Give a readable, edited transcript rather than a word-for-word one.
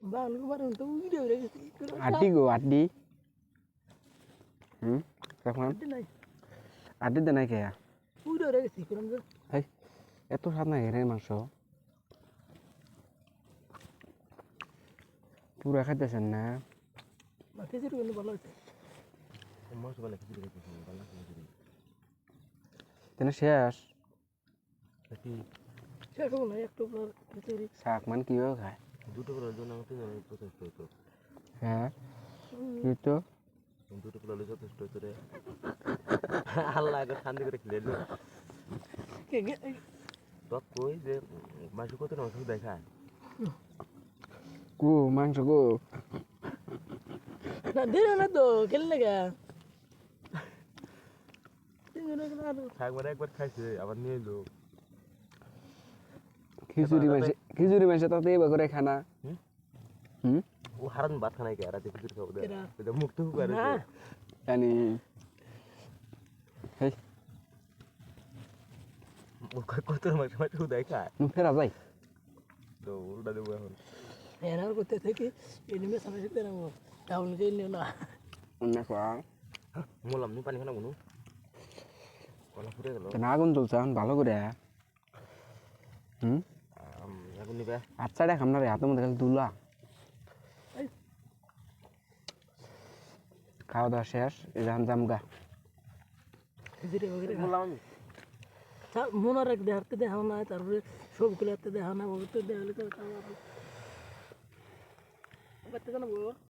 বাংলা বারণ তো উড়ে উড়ে গেছে আড্ডি গো আড্ডি তখন নাই আড্ডি দে নাই কে উড়ে উড়ে গেছে কোন এই এত স্বাদ নাই রে মাংস পুরা খাইতেছেন না মাঠে যেটা কিন্তু ভালো আছে মাংস ভালো খিচুড়ি খাইতেছি ভালো খিচুড়ি তেনে শেষ একটি সেরকম না একটু পর খিচুড়ি শাক মান কিভাবে খায় দুটো করার জন্য আমার তিনজনের যথেষ্ট হতো হ্যাঁ কি তো দুটো করালে যথেষ্ট হতো রে আল্লাহ আগে শান্তি করে খেলে এলো তো কই যে মাংস কত মাংস দেখায় গো মাংস গো না দিন না তো খেললে গা তিনজনের একবার একবার খাইছে আবার নিয়ে এলো খিচুড়ি মাংস তাতে এবার করে খানা ও হারান ভাত খানাই কে রাতে খিচুড়ি খাবো দে মুখ তো করে না জানি হেই কত মাংস মাংস দেখায় ফেরা যাই তো উল্টা দেবো এখন এনার করতে থেকে এনিমে সামনে শিখতে না ডাউন কে নিও না অন্য মোলাম নি পানি খানা কোনো কলা ফুটে গেল না আগুন তুলছে ভালো করে এখন নিবে আচ্ছা দেখ আপনার হাতের মধ্যে খালি দুলা খাওয়া দাওয়া শেষ এখান জামগা খিচুড়ি বগরে বললাম আমি মনে রাখ দেখতে দেখাও না তারপরে সবগুলো দেখতে দেখাও না বলতে দেখালে তো খাওয়া